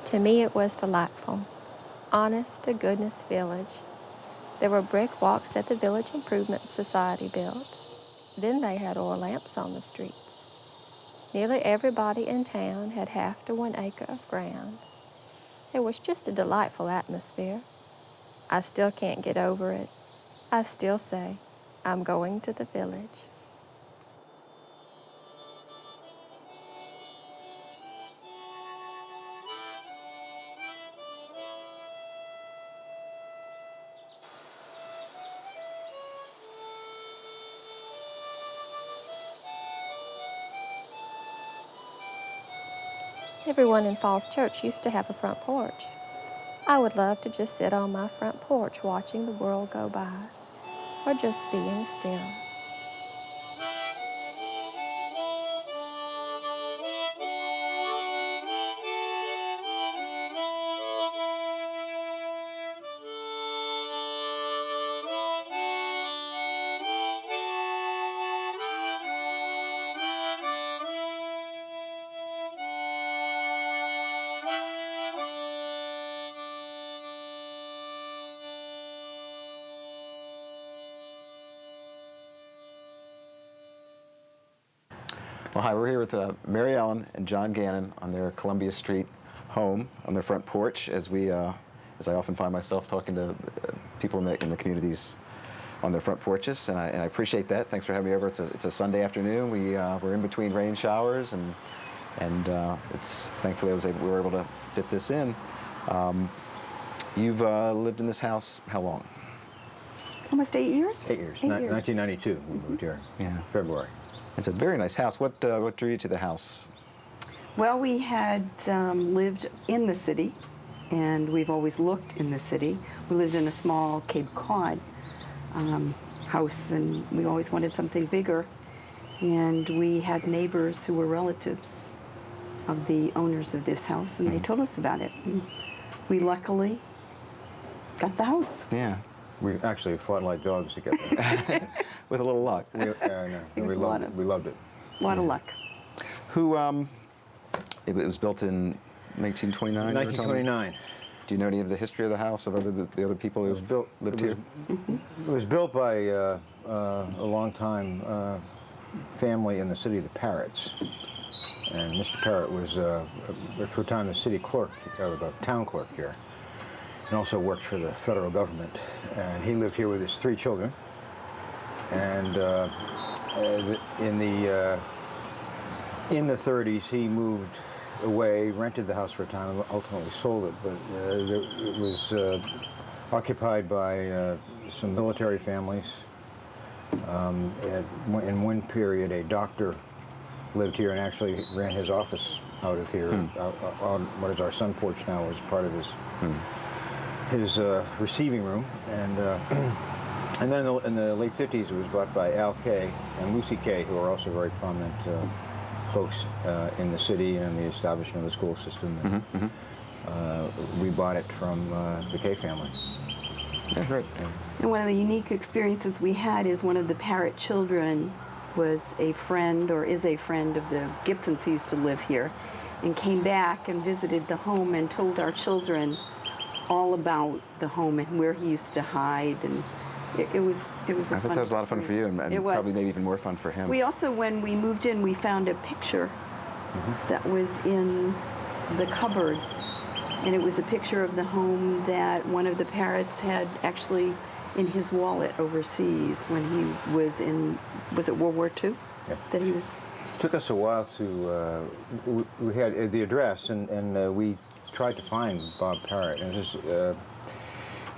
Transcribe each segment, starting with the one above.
To me, it was delightful. Honest to goodness village. There were brick walks that the Village Improvement Society built. Then they had oil lamps on the streets. Nearly everybody in town had half to 1 acre of ground. It was just a delightful atmosphere. I still can't get over it. I still say, I'm going to the village. Everyone in Falls Church used to have a front porch. I would love to just sit on my front porch watching the world go by, or just being still. Well, hi, we're here with Mary Ellen and John Gannon on their Columbia Street home on their front porch, as I often find myself talking to people in the communities on their front porches, and I appreciate that. Thanks for having me over. It's a Sunday afternoon. We're in between rain showers, and it's thankfully we were able to fit this in. You've lived in this house how long? Almost 8 years? 8 years. 8 years. 1992 we moved here. Yeah. February. It's a very nice house. What drew you to the house? Well, we had lived in the city, and we've always looked in the city. We lived in a small Cape Cod house, and we always wanted something bigger. And we had neighbors who were relatives of the owners of this house, and they told us about it. And we luckily got the house. Yeah. We actually fought like dogs to get there. With a little luck. We loved it. A lot of luck. Who, it was built in 1929? 1929. Do you know any of the history of the house, of the other people who lived here? It was built by a long-time family in the city of the Parrots. And Mr. Parrott was, for a time, the city clerk, or the town clerk here, and also worked for the federal government. And he lived here with his 3 children. And in the 30s, he moved away, rented the house for a time, and ultimately sold it. But it was occupied by some military families. In one period, a doctor lived here and actually ran his office out of here, on what is our sun porch now, as part of his receiving room. And then in the late 50s, it was bought by Al Kay and Lucy Kay, who are also very prominent folks in the city and in the establishment of the school system. We bought it from the Kay family. Yeah, great. Yeah. And one of the unique experiences we had is one of the Parrott children was a friend, or is a friend, of the Gibsons who used to live here, and came back and visited the home and told our children all about the home and where he used to hide. And it was a fun I bet that was a lot of fun for you, and probably maybe even more fun for him. We also, when we moved in, we found a picture that was in the cupboard, and it was a picture of the home that one of the Parrots had actually in his wallet overseas when he was in, was it World War II? Yeah. That he was. It took us a while to, we had the address, and we tried to find Bob Parrott. And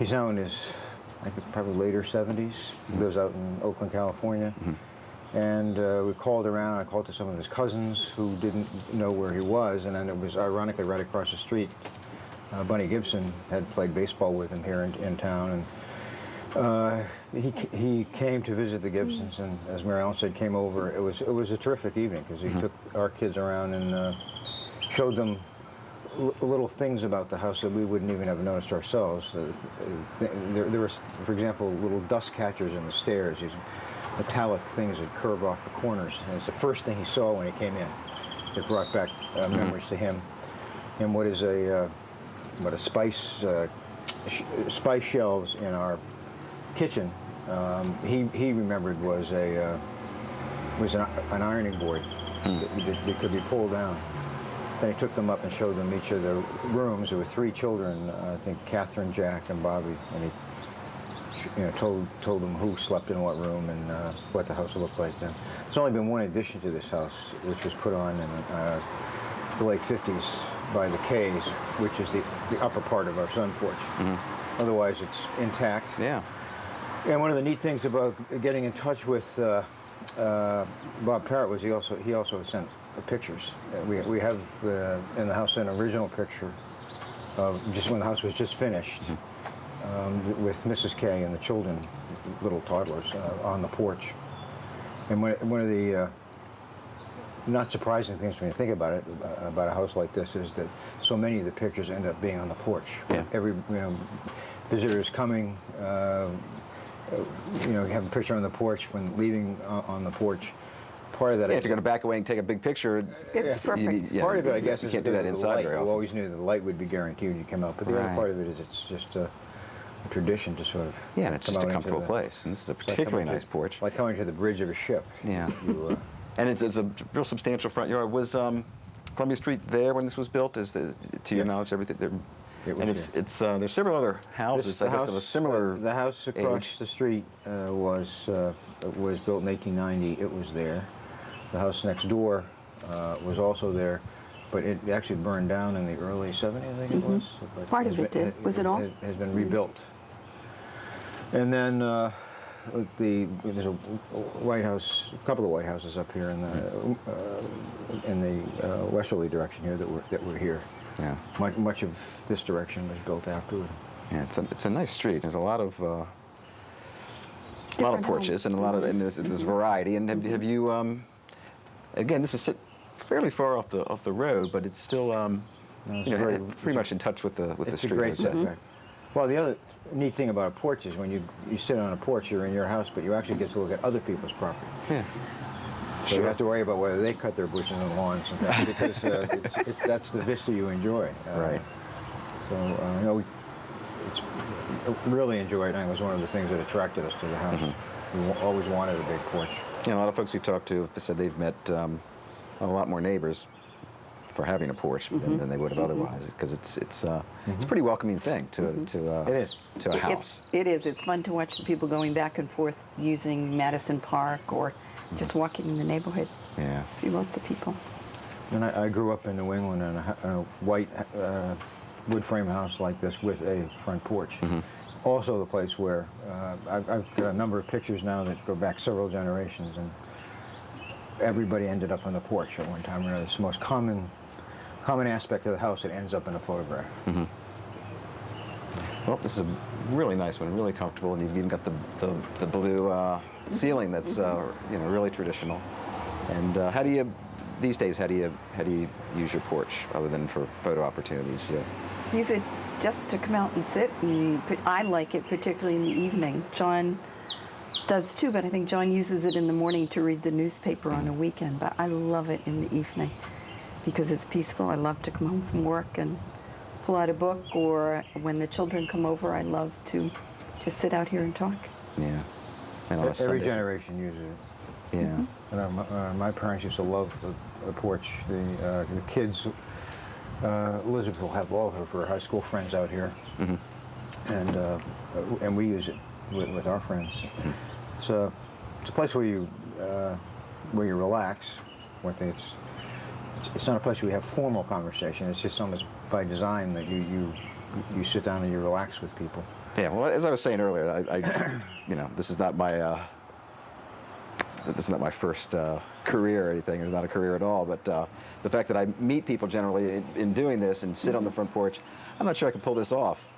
he's now in his, I think, probably later 70s. He lives out in Oakland, California. And we called around. I called to some of his cousins who didn't know where he was, and then it was ironically right across the street. Bunny Gibson had played baseball with him here in town, and he came to visit the Gibsons, and as Mary Ellen said, came over. It was a terrific evening because he took our kids around and showed them little things about the house that we wouldn't even have noticed ourselves. There were, for example, little dust catchers in the stairs, these metallic things that curve off the corners. And it's the first thing he saw when he came in. It brought back memories to him. and what is a spice spice shelves in our kitchen. He remembered was an ironing board that could be pulled down. Then he took them up and showed them each of the rooms. There were 3 children, I think Catherine, Jack, and Bobby, and he told them who slept in what room and what the house looked like then. There's only been one addition to this house, which was put on in the late 50s by the Kays, which is the upper part of our sun porch. Otherwise, it's intact. Yeah. And one of the neat things about getting in touch with Bob Parrott was he also sent pictures. We have in the house an original picture of just when the house was just finished, with Mrs. Kay and the children, little toddlers, on the porch. And one of the not surprising things when you think about it, about a house like this, is that so many of the pictures end up being on the porch. Yeah. Every visitors coming, you have a picture on the porch when leaving on the porch. Part of that, Yeah, if you're going to back away and take a big picture, It's perfect. part of it, I guess, you is can't do that because of the inside light. very You often. always knew that the light would be guaranteed when you come out, but the Right. other part of it is it's just a tradition to sort of Yeah, and it's come just a out into comfortable the- place. And this is a it's like particularly coming nice porch. Like coming to the bridge of a ship. Yeah. You, And it's a real substantial front yard. Was Columbia Street there when this was built? To your Yes. knowledge, everything there? It was And there's several other houses, I guess, of a similar The house across age. the street was built in 1890. It was there. The house next door was also there, but it actually burned down in the early 70s, I think it was. But Part of has it been- did. Was it all? Has been rebuilt. And then there's a White House, a couple of White Houses up here in the westerly direction here that were here. Yeah. Much of this direction was built afterward. Yeah, it's a nice street. There's a lot of Different porches homes. and and there's variety. And have you again, this is fairly far off the road, but it's still pretty much in touch with the It's street. a I great would say. setback. Well, the other neat thing about a porch is when you sit on a porch, you're in your house, but you actually get to look at other people's property. Yeah. So you have to worry about whether they cut their bushes and lawns sometimes, because that's the vista you enjoy. Right. So we really enjoyed it, and it was one of the things that attracted us to the house. We always wanted a big porch. Yeah, a lot of folks we've talked to have said they've met a lot more neighbors for having a porch than they would have otherwise, because it's a pretty welcoming thing to It is. to a house. It is. It's fun to watch the people going back and forth using Madison Park or just walking in the neighborhood. Yeah. See lots of people. And I grew up in New England in a white wood frame house like this with a front porch. Also the place where I've got a number of pictures now that go back several generations, and everybody ended up on the porch at one time or another. It's the most common aspect of the house that ends up in a photograph. Well, this is a really nice one, really comfortable, and you've even got the blue ceiling that's really traditional. And how do you these days? How do you use your porch other than for photo opportunities? Yeah. Use it just to come out and sit, and I like it particularly in the evening. John does too, but I think John uses it in the morning to read the newspaper on a weekend. But I love it in the evening because it's peaceful. I love to come home from work and pull out a book, or when the children come over, I love to just sit out here and talk. Yeah. And on a Every Sunday. generation uses it. Yeah. And my parents used to love the porch. The kids, Elizabeth will have all of her high school friends out here, and we use it with our friends. It's a place where you relax. One thing, it's not a place where you have formal conversation. It's just almost by design that you sit down and you relax with people. Yeah. Well, as I was saying earlier, I this is not my first career or anything. It's not a career at all. But the fact that I meet people generally in doing this and sit on the front porch, I'm not sure I can pull this off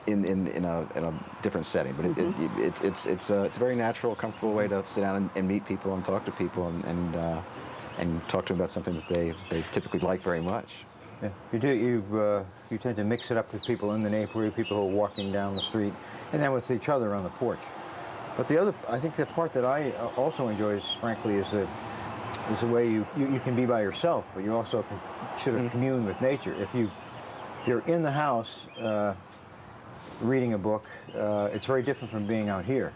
in a different setting. But it's a very natural, comfortable way to sit down and meet people and talk to people and talk to them about something that they typically like very much. Yeah, you do. You tend to mix it up with people in the neighborhood, people who are walking down the street, and then with each other on the porch. But I think the part that I also enjoy, frankly, is is a way you can be by yourself, but you also can sort of commune with nature. If you're in the house reading a book, it's very different from being out here.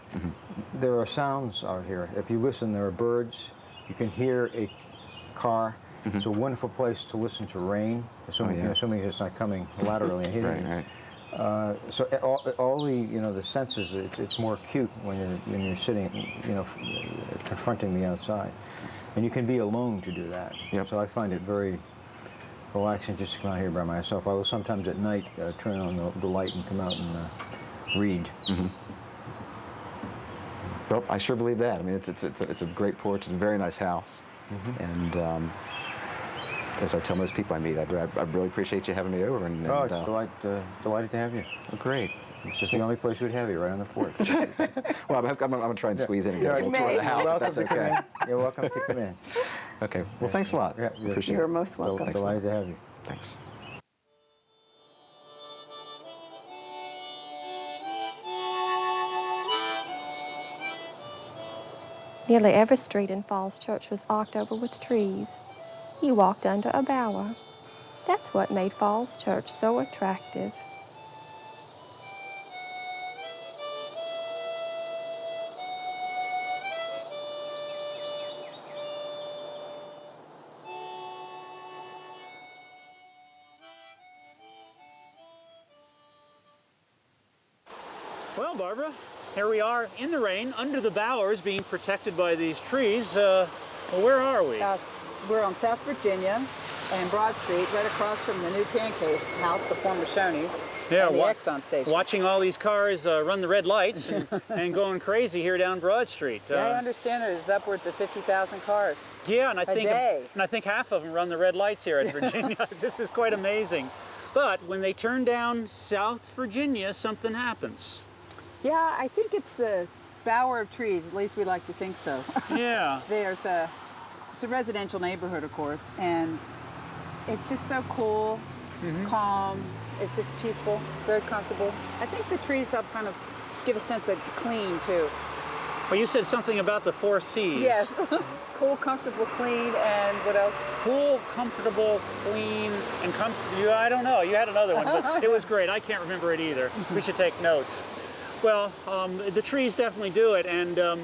There are sounds out here. If you listen, there are birds. You can hear a car. It's a wonderful place to listen to rain, assuming it's not coming laterally and hitting you. So all the the senses, it's more acute when you're sitting, confronting the outside, and you can be alone to do that. Yep. So I find it very relaxing just to come out here by myself. I will sometimes at night turn on the light and come out and read. Well, I sure believe that. I mean, it's a great porch. It's a very nice house, and as I tell most people I meet, I really appreciate you having me over. And it's delighted to have you. Well, great. It's just the only place we'd have you, right on the porch. Well, I'm going to try and squeeze in and get a little tour of the house, if that's okay. You're welcome to come in. Okay. Well, thanks a lot. Yeah, Appreciate it. You're most welcome. Delighted to have you. Thanks. Nearly every street in Falls Church was arched over with trees. You walked under a bower. That's what made Falls Church so attractive. Well, Barbara, here we are in the rain, under the bowers, being protected by these trees. Well, where are we? We're on South Virginia and Broad Street, right across from the new pancake house, the former Shoney's, and the Exxon station. Watching all these cars run the red lights and going crazy here down Broad Street. I understand there's upwards of 50,000 cars. Yeah, and I day. think half of them run the red lights here in Virginia. This is quite amazing. But when they turn down South Virginia, something happens. Yeah, I think it's the bower of trees. At least we like to think so. Yeah. It's a residential neighborhood, of course, and it's just so cool, calm. It's just peaceful, very comfortable. I think the trees help kind of give a sense of clean too. Well, you said something about the 4 C's. Yes. Cool, comfortable, clean, and what else? Cool, comfortable, clean, and comfortable. I don't know. You had another one, but it was great. I can't remember it either. We should take notes. Well, the trees definitely do it, and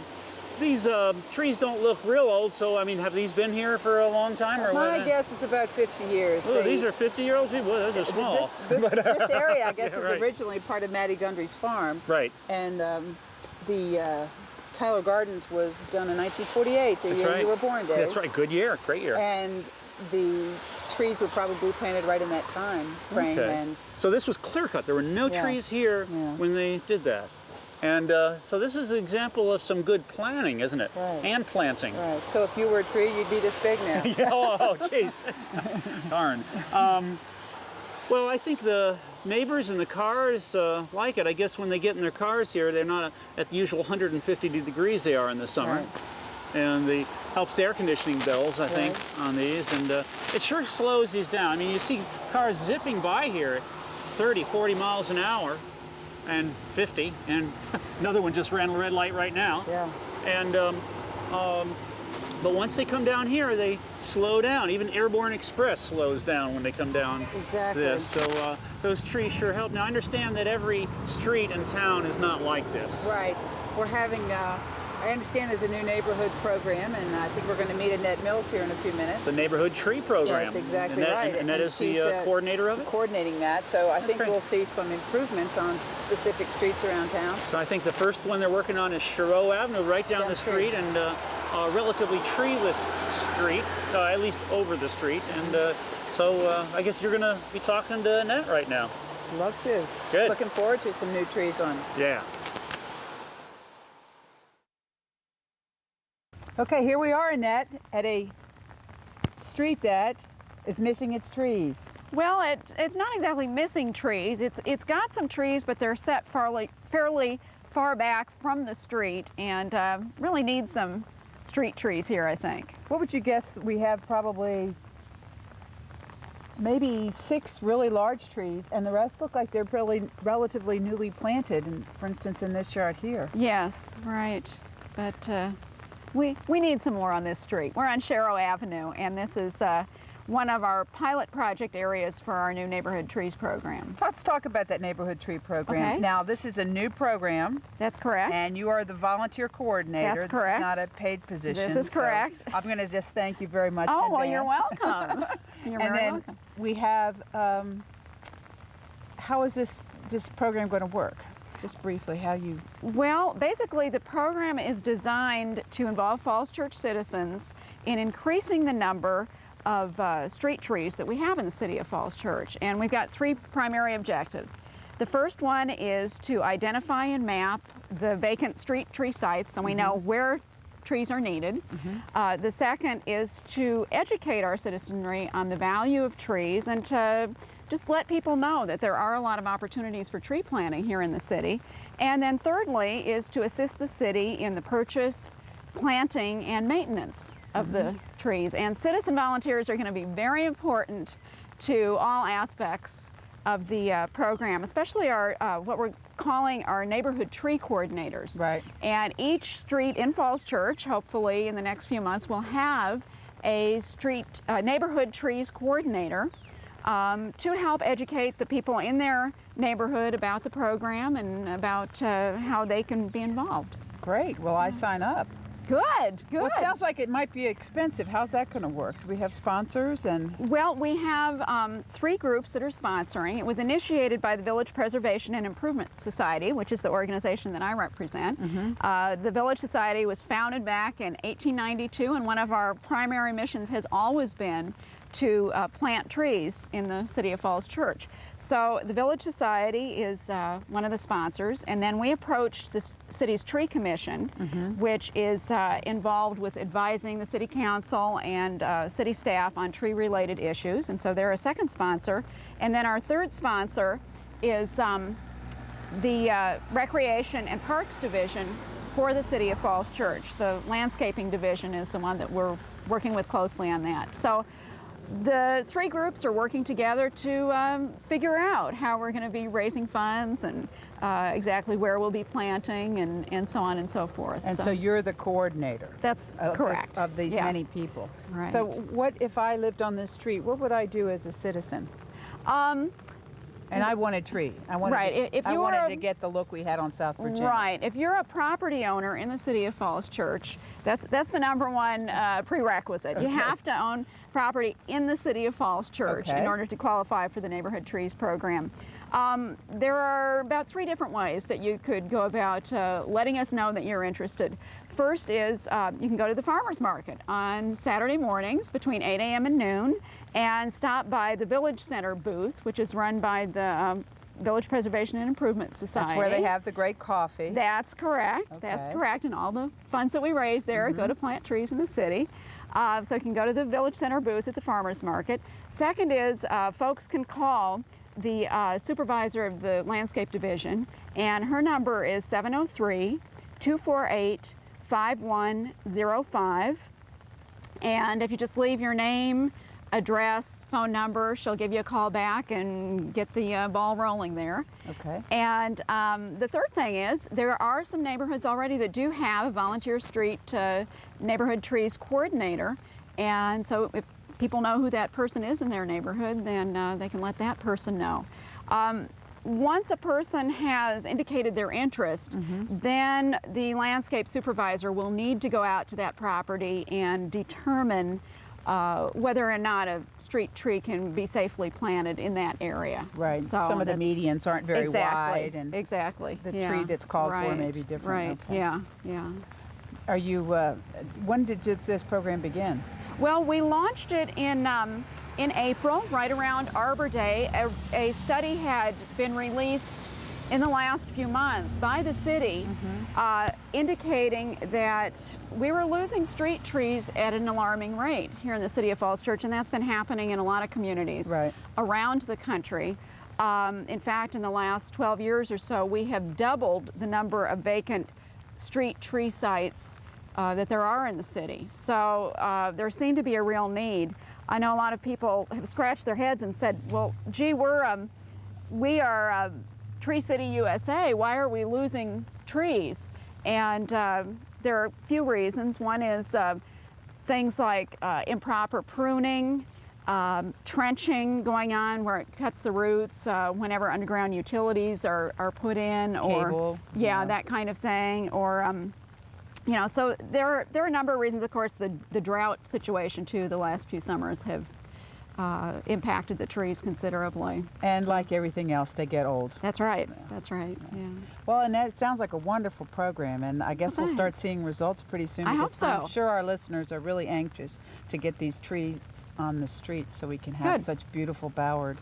these trees don't look real old, so, I mean, have these been here for a long time? Or My guess is about 50 years. Oh, these are 50-year-old trees? Well, those are small. This area, I guess, Yeah, is right. originally part of Mattie Gundry's farm. Right. And the Tyler Gardens was done in 1948, the year you were born, Dave. That's right. Good year. Great year. And the trees were probably planted right in that time frame. Okay. And so this was clear cut. There were no trees here when they did that. And so this is an example of some good planning, isn't it? Right. And planting. right. So if you were a tree, you'd be this big now. Yeah, oh, jeez. Darn. Well, I think the neighbors and the cars like it. I guess when they get in their cars here, they're not at the usual 150 degrees they are in the summer. Right. And the helps the air conditioning bills, I think, on these. And it sure slows these down. I mean, you see cars zipping by here at 30, 40 miles an hour. And 50, and another one just ran a red light right now. Yeah. And but once they come down here, they slow down. Even Airborne Express slows down when they come down Exactly. this. So those trees sure help. Now I understand that every street in town is not like this. Right. We're having, I understand there's a new neighborhood program, and I think we're going to meet Annette Mills here in a few minutes. The Neighborhood Tree Program. Yes, exactly and that, right. And that is she's, the coordinator of it? Coordinating that, so I think great. we'll see some improvements on specific streets around town. So I think the first one they're working on is Chereau Avenue, right down the street, and a relatively treeless street, at least over the street. And so I guess you're going to be talking to Annette right now. Love to. Good. Looking forward to some new trees on. Yeah. Okay, here we are, Annette, at a street that is missing its trees. Well, it's not exactly missing trees. It's got some trees, but they're set fairly far back from the street, and really needs some street trees here, I think. What would you guess? We have probably maybe 6 really large trees, and the rest look like they're relatively newly planted, and for instance in this yard here. Yes, right. But We need some more on this street. We're on Sharrow Avenue, and this is one of our pilot project areas for our new Neighborhood Trees program. Let's talk about that neighborhood tree program. Okay. Now, this is a new program. That's correct. And you are the volunteer coordinator. That's correct. This is not a paid position. This is so correct. I'm going to just thank you very much. Oh, in well, you're advance. welcome. You're And very then welcome. we have, how is this program going to work? Just briefly, how you... Well, basically, the program is designed to involve Falls Church citizens in increasing the number of street trees that we have in the city of Falls Church. And we've got three primary objectives. The first one is to identify and map the vacant street tree sites so we know where trees are needed. The second is to educate our citizenry on the value of trees and to just let people know that there are a lot of opportunities for tree planting here in the city. And then thirdly is to assist the city in the purchase, planting, and maintenance of the trees. And citizen volunteers are going to be very important to all aspects of the program, especially our what we're calling our neighborhood tree coordinators. Right. And each street in Falls Church, hopefully in the next few months, will have a street neighborhood trees coordinator to help educate the people in their neighborhood about the program and about how they can be involved. Great. Well, I sign up. Good, good. Well, it sounds like it might be expensive. How's that going to work? Do we have sponsors? And Well, we have three groups that are sponsoring. It was initiated by the Village Preservation and Improvement Society, which is the organization that I represent. The Village Society was founded back in 1892, and one of our primary missions has always been to plant trees in the city of Falls Church. So the Village Society is one of the sponsors, and then we approached the city's tree commission, which is involved with advising the city council and city staff on tree-related issues, and so they're a second sponsor. And then our third sponsor is the Recreation and Parks Division for the city of Falls Church. The Landscaping Division is the one that we're working with closely on that. So the three groups are working together to figure out how we're going to be raising funds and exactly where we'll be planting and so on and so forth. And so you're the coordinator. That's of correct. Of these Yeah. many people. Right. So what if I lived on this street? What would I do as a citizen? And I want a tree. I wanted, Right, if I you wanted were to get the look we had on South Virginia. Right. If you're a property owner in the city of Falls Church, that's the number one prerequisite. You have to own property in the city of Falls Church in order to qualify for the Neighborhood Trees program. There are about three different ways that you could go about letting us know that you're interested. First is you can go to the farmer's market on Saturday mornings between 8 a.m. and noon and stop by the Village Center booth, which is run by the Village Preservation and Improvement Society. That's where they have the great coffee. That's correct. Okay. That's correct. And all the funds that we raise there go to plant trees in the city. So you can go to the Village Center booth at the farmer's market. Second is folks can call the supervisor of the landscape division, and her number is 703-248-5105. And if you just leave your name, address, phone number, she'll give you a call back and get the ball rolling there. Okay. And the third thing is there are some neighborhoods already that do have a volunteer street neighborhood trees coordinator. And so if people know who that person is in their neighborhood, then they can let that person know. Once a person has indicated their interest, then the landscape supervisor will need to go out to that property and determine whether or not a street tree can be safely planted in that area. Right. So Some of the that's- medians aren't very wide, and exactly. the Yeah. tree that's called for Right. may be different. Right. Okay. Yeah. Yeah. Are you? When did this program begin? Well, we launched it in April, right around Arbor Day. A study had been released in the last few months by the city indicating that we were losing street trees at an alarming rate here in the city of Falls Church, and that's been happening in a lot of communities around the country. In fact, in the last 12 years or so, we have doubled the number of vacant street tree sites that there are in the city. So there seemed to be a real need. I know a lot of people have scratched their heads and said, well, gee, we are Tree City USA. Why are we losing trees? And there are a few reasons. One is things like improper pruning, trenching going on where it cuts the roots whenever underground utilities are put in, or Cable, yeah, that kind of thing, or you know. So there are a number of reasons. Of course, the drought situation too. The last few summers have impacted the trees considerably. And like everything else, they get old. That's right. That's right. Yeah. Well, and that sounds like a wonderful program, and I guess we'll Thanks. start seeing results pretty soon. I hope because I'm so. sure our listeners are really anxious to get these trees on the streets so we can have Good. such beautiful bowered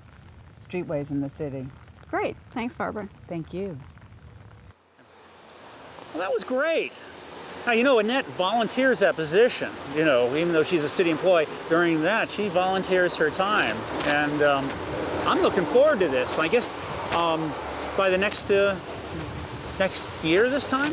streetways in the city. Great. Thanks, Barbara. Thank you. Well, that was great. Now, you know, Annette volunteers that position, you know, even though she's a city employee. During that, she volunteers her time. And I'm looking forward to this. I guess by the next year this time,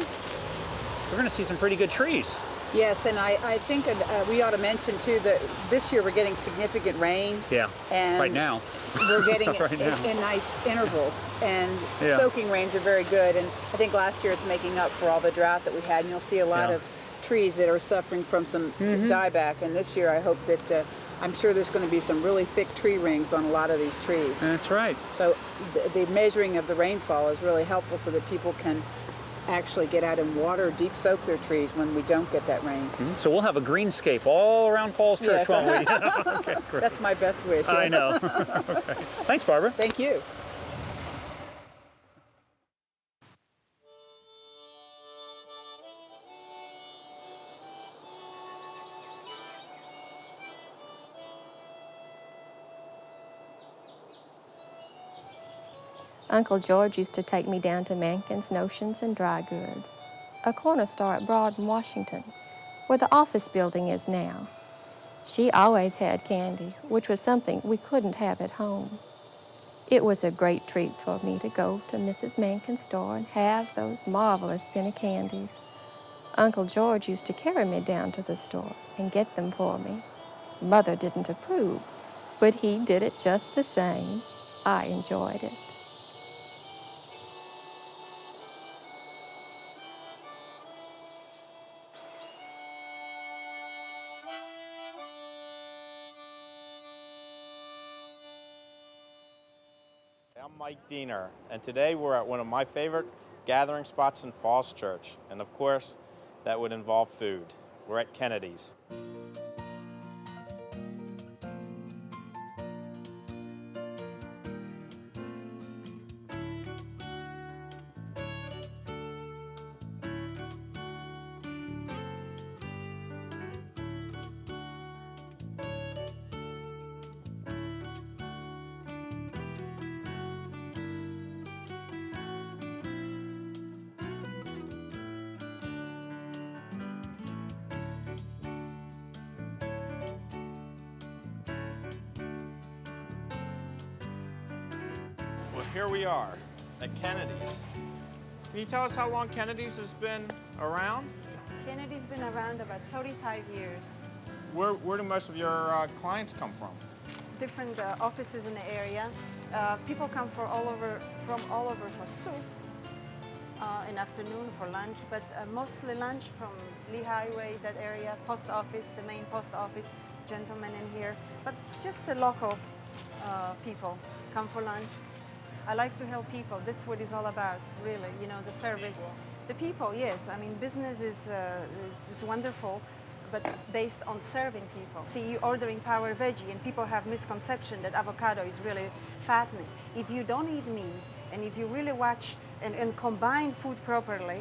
we're going to see some pretty good trees. Yes, and I think we ought to mention too that this year we're getting significant rain. Yeah, And right now. We're getting it Right now. in nice intervals, and Yeah. soaking rains are very good. And I think last year it's making up for all the drought that we had. And you'll see a lot Yeah. of trees that are suffering from some dieback. And this year I hope that I'm sure there's going to be some really thick tree rings on a lot of these trees. That's right. So the measuring of the rainfall is really helpful so that people can actually get out and water, deep soak their trees when we don't get that rain. So we'll have a greenscape all around Falls Church, Yes. won't we? Okay, great. That's my best wish. I Yes. know. Okay. Thanks, Barbara. Thank you. Uncle George used to take me down to Mankin's Notions and Dry Goods, a corner store at Broad in Washington, where the office building is now. She always had candy, which was something we couldn't have at home. It was a great treat for me to go to Mrs. Mankin's store and have those marvelous penny candies. Uncle George used to carry me down to the store and get them for me. Mother didn't approve, but he did it just the same. I enjoyed it. I'm Mike Diener, and today we're at one of my favorite gathering spots in Falls Church, and of course, that would involve food. We're at Kennedy's. Well, here we are at Kennedy's. Can you tell us how long Kennedy's has been around? Kennedy's been around about 35 years. Where do most of your clients come from? Different offices in the area. People come from all over for soups in afternoon for lunch, but mostly lunch from Lee Highway, that area, post office, the main post office, gentlemen in here, but just the local people come for lunch. I like to help people. That's what it's all about, really. You know, the service. The people, yes. I mean, business is wonderful, but based on serving people. See, you ordering Power Veggie, and people have misconception that avocado is really fattening. If you don't eat meat, and if you really watch and combine food properly,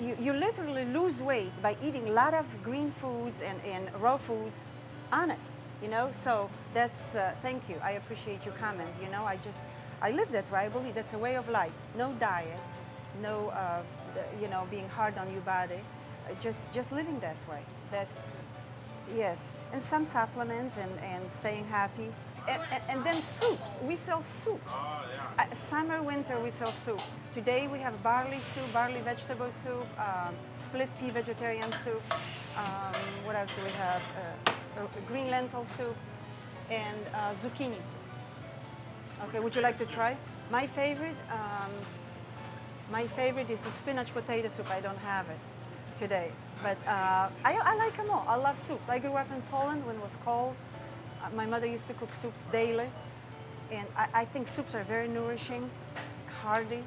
you literally lose weight by eating a lot of green foods and raw foods, honest, you know? So that's, thank you. I appreciate your comment, you know? I live that way. I believe that's a way of life. No diets, no, you know, being hard on your body. Just living that way. That's, yes. And some supplements and staying happy. And then soups. We sell soups. Oh, yeah. Summer, winter, we sell soups. Today we have barley soup, barley vegetable soup, split pea vegetarian soup. What else do we have? Green lentil soup and zucchini soup. Okay, would you like to try? My favorite is the spinach potato soup. I don't have it. today. But I like them all. I love soups. I grew up in Poland when it was cold. My mother used to cook soups daily. And I think soups are very nourishing, hearty,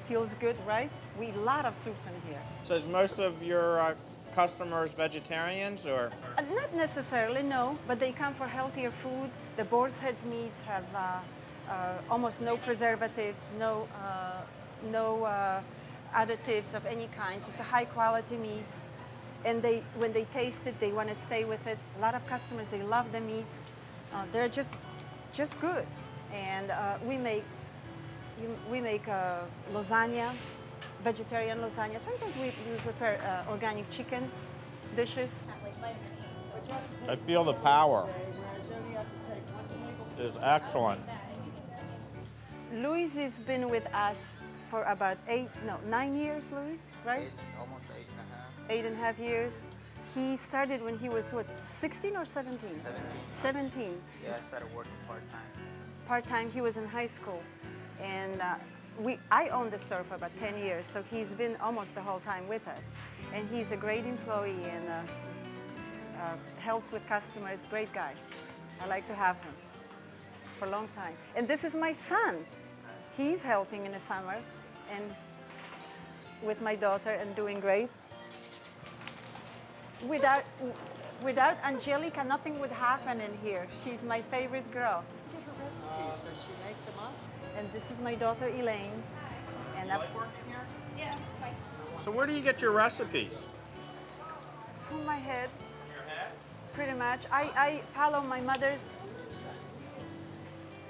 feels good, right? We eat a lot of soups in here. So is most of your customers vegetarians or? Not necessarily, no, but they come for healthier food. The boar's head's meats have almost no preservatives, no additives of any kinds. It's a high quality meat. And when they taste it, they want to stay with it. A lot of customers, they love the meats. They're just good. And we make lasagna, vegetarian lasagna. Sometimes we prepare organic chicken dishes. I feel the power. It's excellent. Luis has been with us for about 9 years, Luis, right? Almost 8.5. 8.5 years. He started when he was, what, 16 or 17? 17. Yeah, I started working part-time. Part-time, he was in high school. And I owned the store for about 10 years, so he's been almost the whole time with us. And he's a great employee and helps with customers, great guy. I like to have him for a long time. And this is my son. He's helping in the summer and with my daughter and doing great. Without Angelica, nothing would happen in here. She's my favorite girl. Look at her recipes. Does she make them up? And this is my daughter Elaine. And You like working here? Yeah. So where do you get your recipes? from my head, Your head? pretty much. I follow my mother's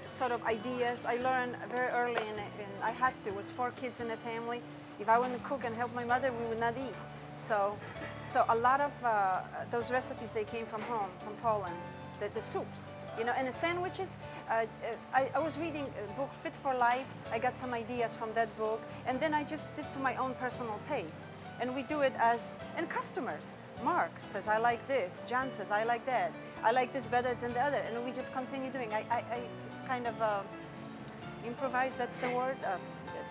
sort of ideas. I learned very early, and I had to. It was 4 kids in a family. If I wouldn't cook and help my mother, we would not eat. So a lot of those recipes, they came from home, from Poland. The soups, you know, and the sandwiches. I was reading a book, Fit for Life. I got some ideas from that book, and then I just did to my own personal taste. And we do it and customers. Mark says, I like this. John says, I like that. I like this better than the other. And we just continue doing. I kind of improvise, that's the word.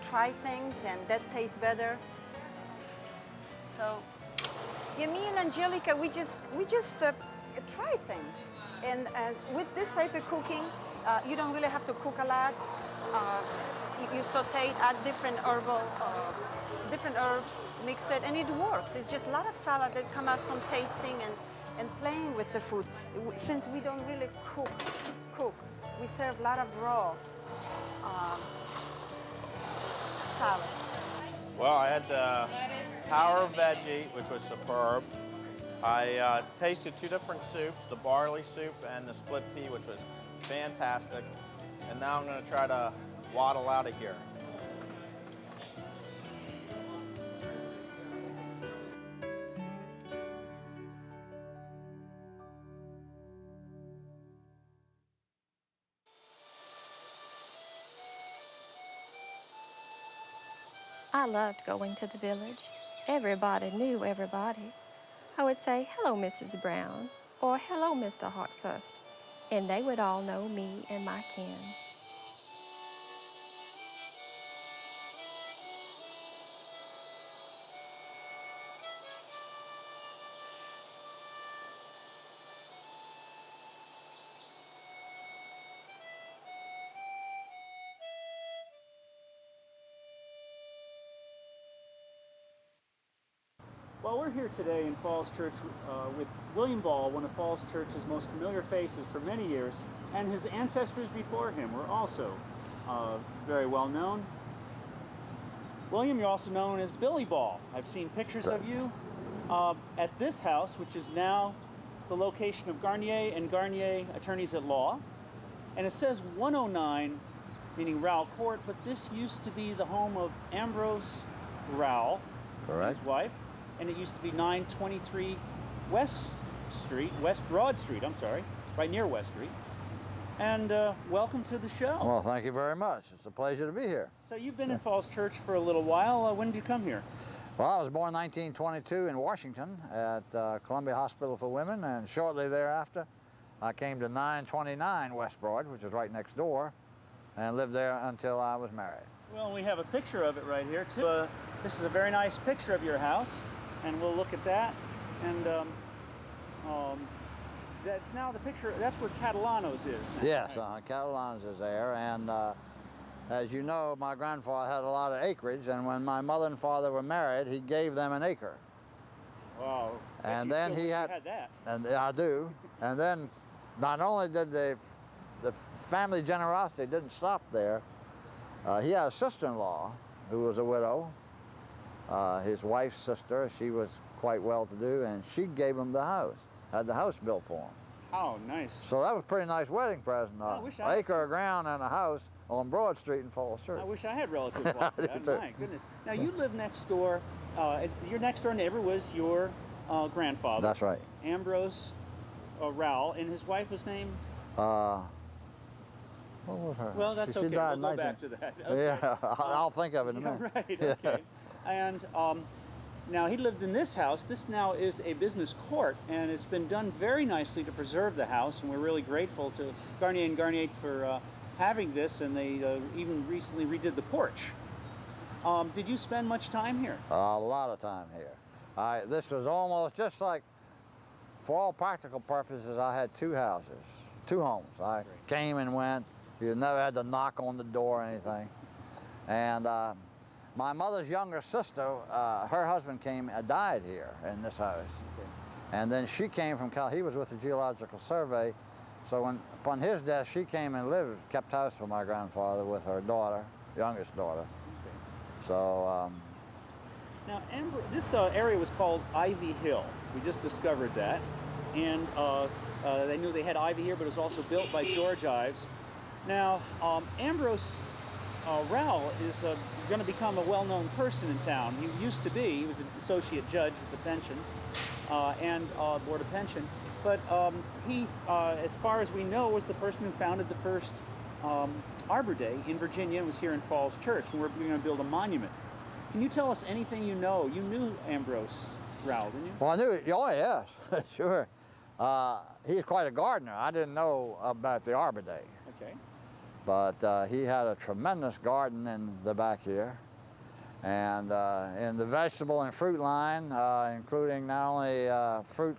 Try things, and that tastes better. So, yeah, me and Angelica, we just try things. And with this type of cooking, you don't really have to cook a lot. You saute, add different herbs, mix it, and it works. It's just a lot of salad that come out from tasting and playing with the food. Since we don't really cook, we serve a lot of raw salad. Well, I had the Power Veggie, which was superb. I tasted 2 different soups, the barley soup and the split pea, which was fantastic. And now I'm going to try to waddle out of here. I loved going to the village. Everybody knew everybody. I would say, hello, Mrs. Brown, or hello, Mr. Hawkshurst, and they would all know me and my kin. Well, we're here today in Falls Church with William Ball, one of Falls Church's most familiar faces for many years, and his ancestors before him were also very well known. William, you're also known as Billy Ball. I've seen pictures of you at this house, which is now the location of Garnier and Garnier Attorneys at Law. And it says 109, meaning Rowell Court, but this used to be the home of Ambrose Rowell, Correct. his wife. And it used to be 923 West Broad Street, I'm sorry, right near West Street. And welcome to the show. Well, thank you very much. It's a pleasure to be here. So you've been in Falls Church for a little while. When did you come here? Well, I was born in 1922 in Washington at Columbia Hospital for Women, and shortly thereafter, I came to 929 West Broad, which is right next door, and lived there until I was married. Well, we have a picture of it right here, too. This is a very nice picture of your house. and we'll look at that. And that's now the picture. That's where Catalano's is now. Yes, right? Catalans is there, and as you know, my grandfather had a lot of acreage, and when my mother and father were married, he gave them an acre. Wow. And then he had that. And I do. And then not only did the family generosity didn't stop there, he had a sister-in-law who was a widow. His wife's sister, she was quite well-to-do, and she gave him the house, had the house built for him. Oh, nice. So that was a pretty nice wedding present. I wish An I had acre of ground and a house on Broad Street in Falls Church. I wish I had relatives like I do that. too. My goodness. Now you live next door. Your next door neighbor was your grandfather. That's right. Ambrose Rowell, and his wife was named? What was her? Well, that's she okay. died We'll in go 19 back to that. Okay. Yeah, I'll think of it in a minute. Right, okay. And now he lived in this house. This now is a business court, and it's been done very nicely to preserve the house, and we're really grateful to Garnier and Garnier for having this, and they even recently redid the porch. Did you spend much time here? A lot of time here. This was almost just like, for all practical purposes, I had two houses, two homes. I came and went. You never had to knock on the door or anything. And my mother's younger sister, her husband died here in this house. Okay. And then she came from he was with the Geological Survey. So upon his death, she came and kept house for my grandfather with her daughter, youngest daughter. Okay. So. Now, this area was called Ivy Hill. We just discovered that. And they knew they had ivy here, but it was also built by George Ives. Now, Ambrose Rowell is going to become a well-known person in town. He used to be. He was an associate judge at the pension and Board of Pension. But he, as far as we know, was the person who founded the first Arbor Day in Virginia and was here in Falls Church. And we're going to build a monument. Can you tell us anything you know? You knew Ambrose Rowell, didn't you? Well, I knew it. Oh, yes, sure. He's quite a gardener. I didn't know about the Arbor Day. Okay. But he had a tremendous garden in the back here. And in the vegetable and fruit line, including not only fruit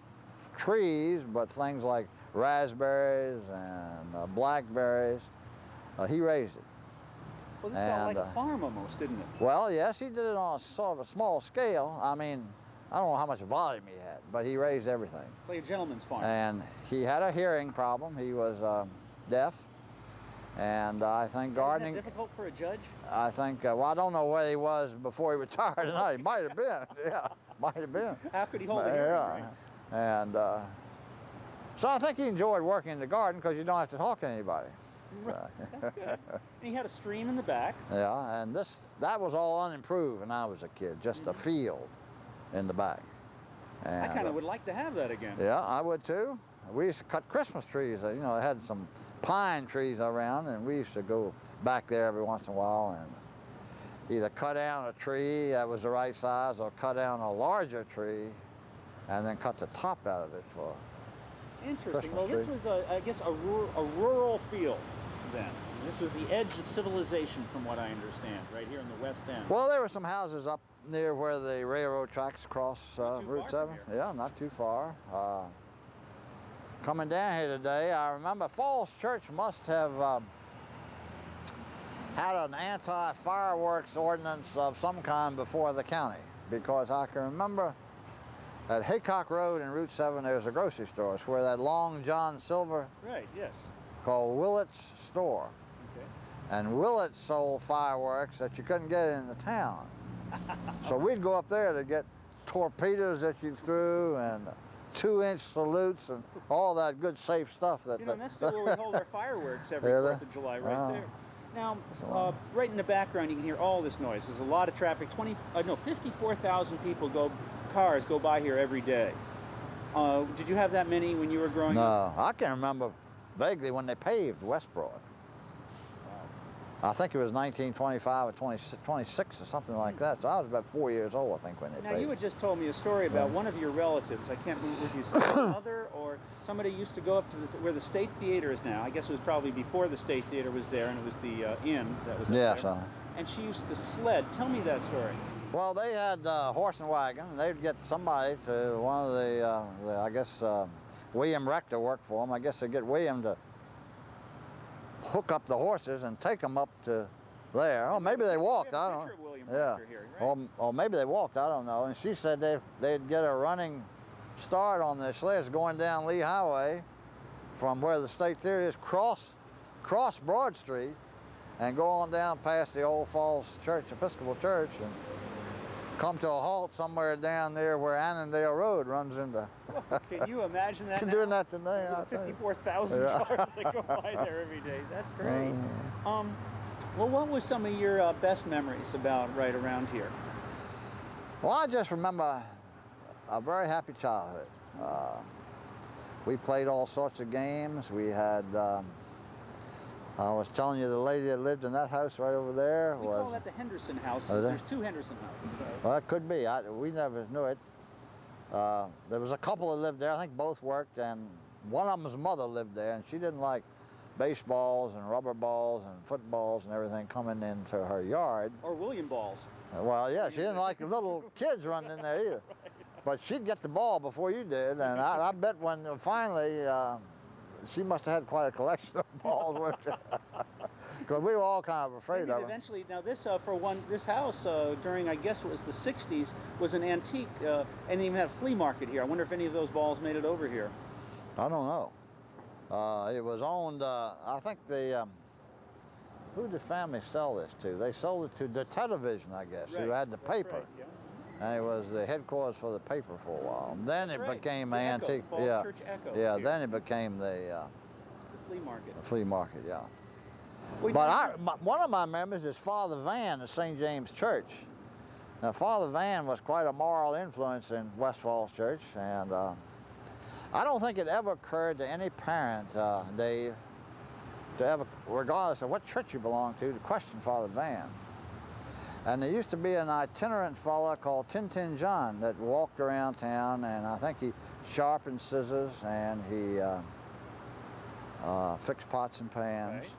trees, but things like raspberries and blackberries, he raised it. Well, this felt like a farm almost, didn't it? Well, yes, he did it on sort of a small scale. I mean, I don't know how much volume he had, but he raised everything. It's like a gentleman's farm. And he had a hearing problem. He was deaf. And I think gardening... Isn't that difficult for a judge? I think, well, I don't know where he was before he retired or not. He might have been, yeah, might have been. How could he hold a hearing? Right? And so I think he enjoyed working in the garden because you don't have to talk to anybody. Right. That's good. And he had a stream in the back. Yeah, and that was all unimproved when I was a kid, just a field in the back. And, I kind of would like to have that again. Yeah, I would too. We used to cut Christmas trees. You know, they had some pine trees around, and we used to go back there every once in a while and either cut down a tree that was the right size or cut down a larger tree and then cut the top out of it for Interesting. Christmas Well, this tree. was, I guess, a rural field then. This was the edge of civilization, from what I understand, right here in the West End. Well, there were some houses up near where the railroad tracks cross Route 7. Yeah, not too far. Coming down here today, I remember Falls Church must have had an anti-fireworks ordinance of some kind before the county, because I can remember at Haycock Road and Route 7, there's a grocery store. It's where that Long John Silver, Right, yes. called Willett's Store. Okay. And Willett sold fireworks that you couldn't get in the town. So we'd go up there to get torpedoes that you threw and 2-inch salutes and all that good safe stuff. You know, and that's where we hold our fireworks every 4th of July, right there. Now, right in the background, you can hear all this noise. There's a lot of traffic. 54,000 cars go by here every day. Did you have that many when you were growing up? No, I can remember vaguely when they paved West Broad. I think it was 1925 or 26 or something like that. So I was about 4 years old, I think, when they Now, paved. you had just told me a story about one of your relatives. I can't remember, was your mother or somebody used to go up to where the State Theater is now. I guess it was probably before the State Theater was there, and it was the inn that was up Yes, there. And she used to sled. Tell me that story. Well, they had horse and wagon, and they'd get somebody to one of the I guess, William Rector worked for them. I guess they'd get William to hook up the horses and take them up to there. Oh, maybe they walked, I don't know. Yeah. Here, right? Or maybe they walked, I don't know. And she said they'd get a running start on their sleds going down Lee Highway from where the State Theater is, cross Broad Street, and go on down past the Old Falls Church, Episcopal Church, and come to a halt somewhere down there where Annandale Road runs into. Can you imagine that? Doing that today. 54,000 cars that go by there every day. That's great. Well, what was some of your best memories about right around here? Well, I just remember a very happy childhood. We played all sorts of games. We had, I was telling you, the lady that lived in that house right over there We call that the Henderson house. There's two Henderson houses. Well, it could be. We never knew it. There was a couple that lived there. I think both worked, and one of them's mother lived there, and she didn't like baseballs and rubber balls and footballs and everything coming into her yard. Or William balls. Well, yeah, she didn't like the little kids running in there either. But she'd get the ball before you did, and I bet when finally, she must have had quite a collection of balls, because we were all kind of afraid of her. Eventually, now this this house during, I guess it was the 60s, was an antique, and even had a flea market here. I wonder if any of those balls made it over here. I don't know. It was owned, I think who did the family sell this to? They sold it to the television, I guess, who had the paper. Right, yeah. And it was the headquarters for the paper for a while. And then it became the antique. Echo, the Falls Church Echo yeah. here. Then it became the flea market. The flea market, yeah. Well, but one of my memories is Father Van at St. James Church. Now, Father Van was quite a moral influence in West Falls Church, and I don't think it ever occurred to any parent, Dave, to ever, regardless of what church you belong to question Father Van. And there used to be an itinerant fellow called Tin Tin John that walked around town, and I think he sharpened scissors and he fixed pots and pans. Right.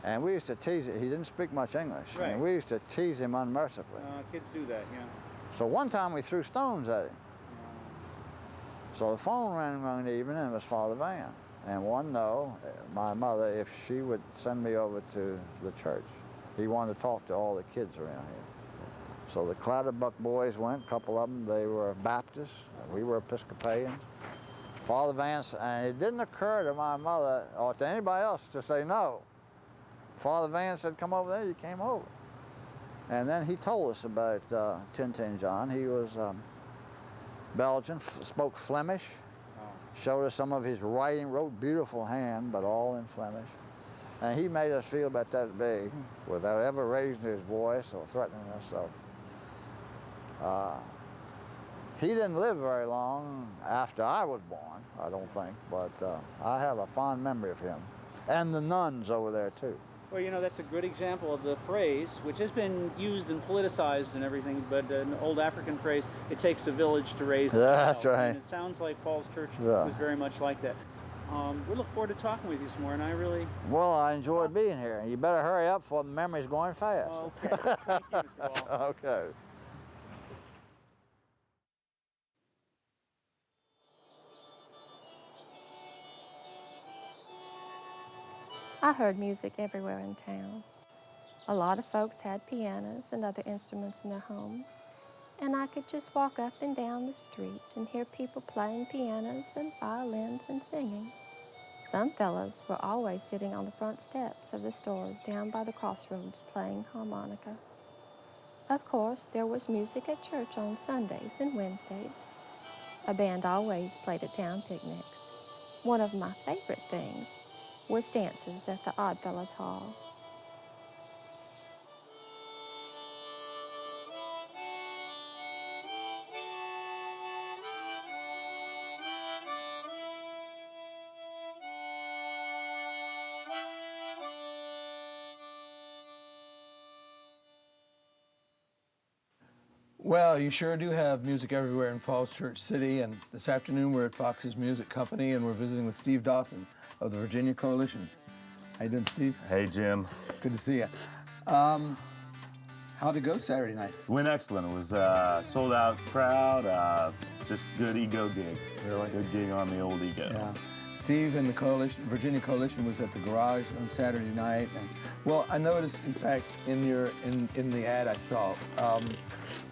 And we used to tease it. He didn't speak much English. Right. And we used to tease him unmercifully. Kids do that, yeah. So one time we threw stones at him. So the phone rang one evening, and it was Father Van. And one no, my mother, if she would send me over to the church. He wanted to talk to all the kids around here. So the Clatterbuck boys went, a couple of them, they were Baptists, we were Episcopalians. Father Van, and it didn't occur to my mother or to anybody else to say no. Father Van said, come over there, you came over. And then he told us about Tin Tin John. He was Belgian, spoke Flemish, showed us some of his writing, wrote beautiful hand, but all in Flemish. And he made us feel about that big without ever raising his voice or threatening us. So he didn't live very long after I was born, I don't think, but I have a fond memory of him. And the nuns over there too. Well, you know, that's a good example of the phrase, which has been used and politicized and everything, but an old African phrase, it takes a village to raise a child. That's right. And it sounds like Falls Church was very much like that. We look forward to talking with you some more, and I really... Well, I enjoyed being here. You better hurry up before the memory's going fast. Okay. Thank you, Mr. Ball. Okay. I heard music everywhere in town. A lot of folks had pianos and other instruments in their homes, and I could just walk up and down the street and hear people playing pianos and violins and singing. Some fellas were always sitting on the front steps of the stores down by the crossroads playing harmonica. Of course, there was music at church on Sundays and Wednesdays. A band always played at town picnics. One of my favorite things was dances at the Oddfellows Hall. Well, you sure do have music everywhere in Falls Church City, and this afternoon we're at Fox's Music Company and we're visiting with Steve Dawson of the Virginia Coalition. How you doing, Steve? Hey, Jim. Good to see you. How'd it go Saturday night? Went excellent. It was sold out crowd, just good ego gig. Really? Good gig on the old ego. Yeah. Steve and the Coalition, Virginia Coalition was at the garage on Saturday night, and well, I noticed, in fact, in the ad I saw,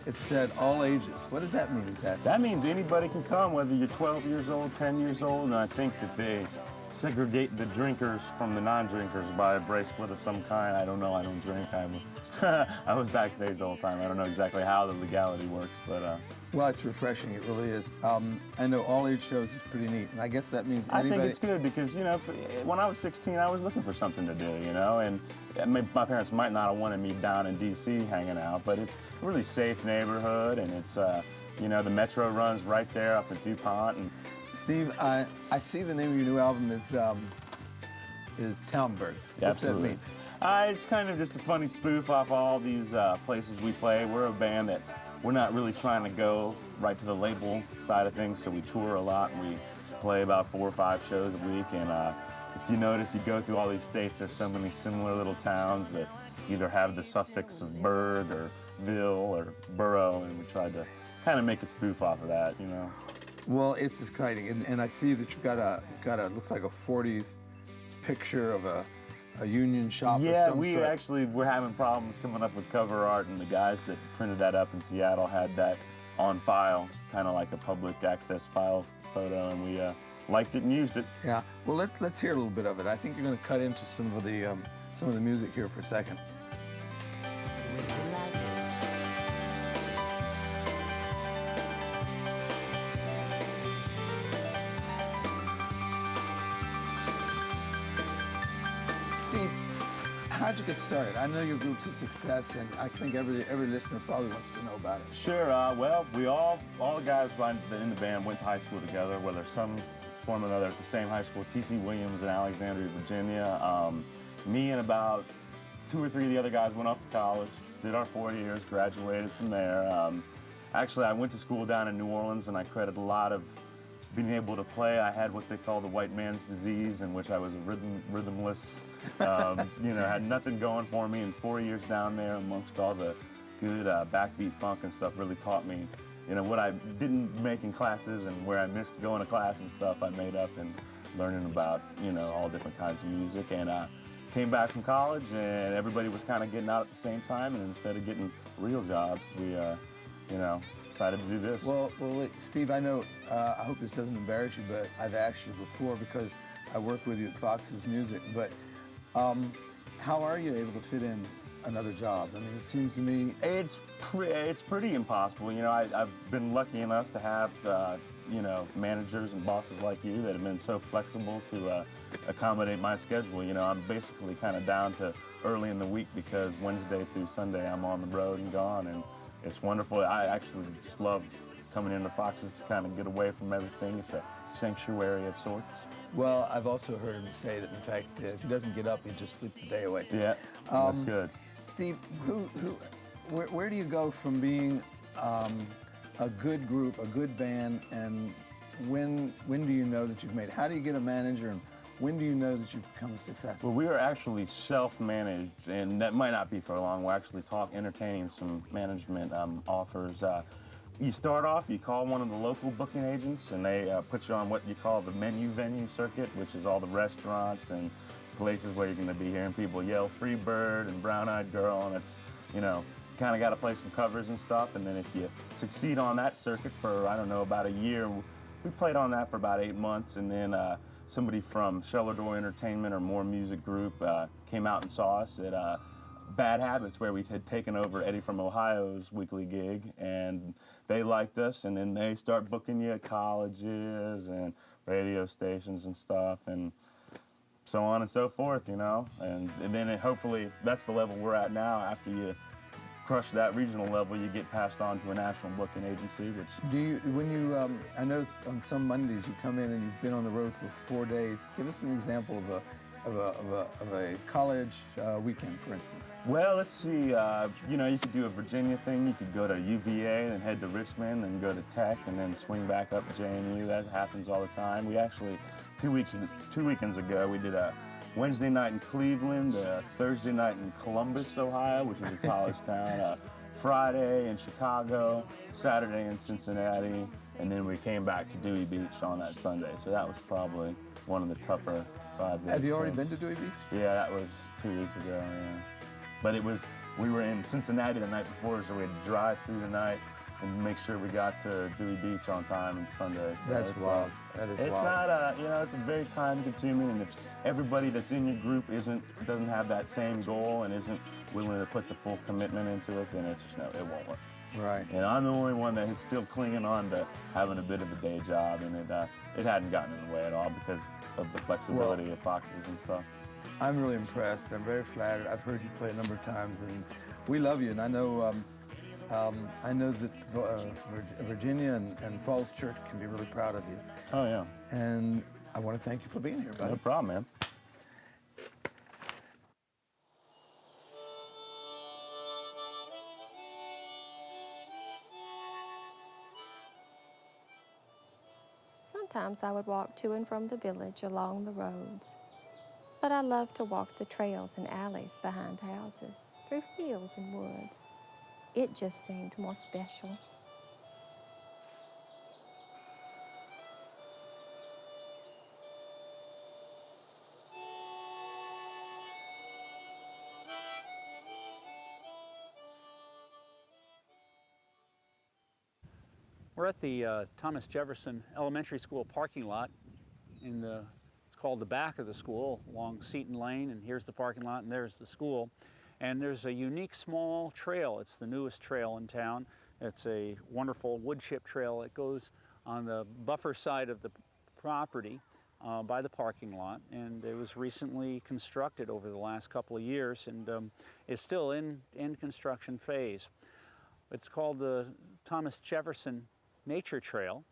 it said all ages. What does that mean exactly? That means anybody can come, whether you're 12 years old, 10 years old, and I think that they segregate the drinkers from the non-drinkers by a bracelet of some kind. I don't know. I don't drink. I was backstage all the time. I don't know exactly how the legality works, but. Well, it's refreshing. It really is. I know all age shows is pretty neat, and I guess that means I anybody. think it's good because, you know, when I was 16, I was looking for something to do, you know, and my parents might not have wanted me down in D.C. hanging out, but it's a really safe neighborhood, and it's, you know, the metro runs right there up at DuPont. And Steve, I see the name of your new album is Townburg. What's that mean? It's kind of just a funny spoof off all these places we play. We're a band that we're not really trying to go right to the label side of things, so we tour a lot. And we play about 4 or 5 shows a week, and if you notice, you go through all these states, there's so many similar little towns that either have the suffix of burg or ville or borough, and we tried to kind of make a spoof off of that, you know. Well, it's exciting, and I see that you've got a looks like a 40s picture of a union shop. Yeah, of some we sort. actually were having problems coming up with cover art, and the guys that printed that up in Seattle had that on file, kind of like a public access file photo, and we liked it and used it. Yeah. Well, let's hear a little bit of it. I think you're going to cut into some of the music here for a second. Steve, how'd you get started? I know your group's a success, and I think every listener probably wants to know about it. Sure. Well, we all the guys in the band went to high school together, whether some form or another, at the same high school, T.C. Williams in Alexandria, Virginia. Me and about 2 or 3 of the other guys went off to college, did our 4 years, graduated from there. Actually, I went to school down in New Orleans, and I credit a lot of being able to play. I had what they call the white man's disease, in which I was a rhythmless, you know, had nothing going for me. And 4 years down there amongst all the good backbeat funk and stuff really taught me, you know, what I didn't make in classes and where I missed going to class and stuff, I made up in learning about, you know, all different kinds of music. And came back from college, and everybody was kind of getting out at the same time, and instead of getting real jobs, we, you know, decided to do this. Well, wait, Steve, I know, I hope this doesn't embarrass you, but I've asked you before because I work with you at Fox's Music, but how are you able to fit in another job? I mean, it seems to me... It's pretty impossible. You know, I've been lucky enough to have, you know, managers and bosses like you that have been so flexible to accommodate my schedule. You know, I'm basically kind of down to early in the week because Wednesday through Sunday I'm on the road and gone, and it's wonderful. I actually just love coming into Fox's to kind of get away from everything. It's a sanctuary of sorts. Well, I've also heard him say that, in fact, if he doesn't get up, he just sleeps the day away. Yeah, that's good. Steve, where do you go from being a good group, a good band, and when do you know that you've made it? How do you get a manager, and when do you know that you've become successful? Well, we are actually self-managed, and that might not be for long. We're actually entertaining some management offers. You start off, you call one of the local booking agents, and they put you on what you call the menu venue circuit, which is all the restaurants and places where you're going to be hearing people yell Free Bird and Brown Eyed Girl, and it's, you know, kind of got to play some covers and stuff. And then if you succeed on that circuit for, I don't know, about a year, we played on that for about 8 months, and then somebody from Cellar Door Entertainment or More Music Group came out and saw us at Bad Habits, where we had taken over Eddie from Ohio's weekly gig, and they liked us, and then they start booking you at colleges and radio stations and stuff, and so on and so forth, you know. And then hopefully that's the level we're at now. After you crush that regional level, you get passed on to a national booking agency, which... Do you, when you, I know on some Mondays you come in and you've been on the road for 4 days. Give us an example of a college weekend, for instance. Well, let's see, you know, you could do a Virginia thing. You could go to UVA, then head to Richmond, then go to Tech, and then swing back up to JMU. That happens all the time. We actually, 2 weekends ago, we did a Wednesday night in Cleveland, Thursday night in Columbus, Ohio, which is a college town, Friday in Chicago, Saturday in Cincinnati, and then we came back to Dewey Beach on that Sunday. So that was probably one of the tougher 5 days. Have you already been to Dewey Beach? Yeah, that was 2 weeks ago, yeah. But we were in Cincinnati the night before, so we had to drive through the night and make sure we got to Dewey Beach on time on Sunday. So That's wild. That is it's wild. not, it's a very time consuming, and if everybody that's in your group doesn't have that same goal and isn't willing to put the full commitment into it, then it won't work. Right. And I'm the only one that is still clinging on to having a bit of a day job, and it hadn't gotten in the way at all because of the flexibility of Foxes and stuff. I'm really impressed. I'm very flattered. I've heard you play a number of times, and we love you. And I know that Virginia and Falls Church can be really proud of you. Oh, yeah. And I want to thank you for being here, buddy. No problem, man. Sometimes I would walk to and from the village along the roads, but I loved to walk the trails and alleys behind houses, through fields and woods. It just seemed more special. We're at the Thomas Jefferson Elementary School parking lot it's called the back of the school along Seton Lane, and here's the parking lot and there's the school. And there's a unique small trail. It's the newest trail in town. It's a wonderful wood chip trail. It goes on the buffer side of the property by the parking lot, and it was recently constructed over the last couple of years and is still in construction phase. It's called the Thomas Jefferson Nature Trail,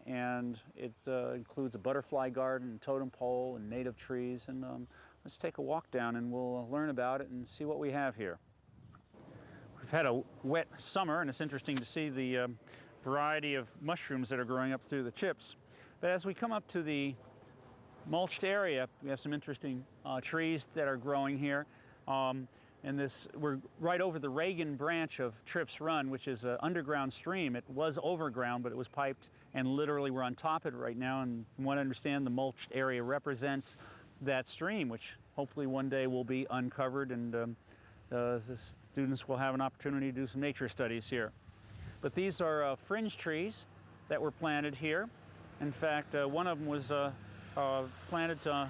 and it includes a butterfly garden, totem pole, and native trees. And let's take a walk down and we'll learn about it and see what we have here. We've had a wet summer, and it's interesting to see the variety of mushrooms that are growing up through the chips. But as we come up to the mulched area, we have some interesting trees that are growing here. We're right over the Reagan branch of Tripp's Run, which is an underground stream. It was overground, but it was piped, and literally we're on top of it right now. And from what I understand, the mulched area represents that stream, which hopefully one day will be uncovered, and the students will have an opportunity to do some nature studies here. But these are fringe trees that were planted here. In fact, one of them was planted to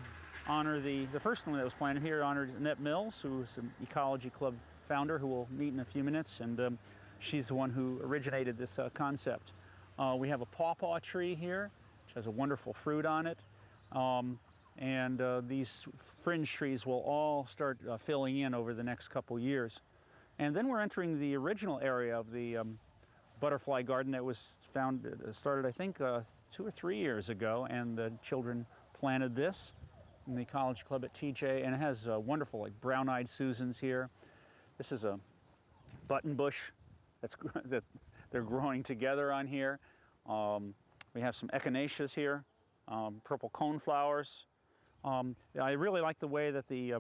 honor the first one that was planted here honored Annette Mills, who is an Ecology Club founder who will meet in a few minutes, and she's the one who originated this concept. We have a pawpaw tree here, which has a wonderful fruit on it, and these fringe trees will all start filling in over the next couple years. And then we're entering the original area of the butterfly garden that was started I think 2 or 3 years ago, and the children planted this in the Ecology Club at TJ, and it has wonderful like brown-eyed Susans here. This is a button bush that they're growing together on here. We have some echinaceas here, purple coneflowers. I really like the way that the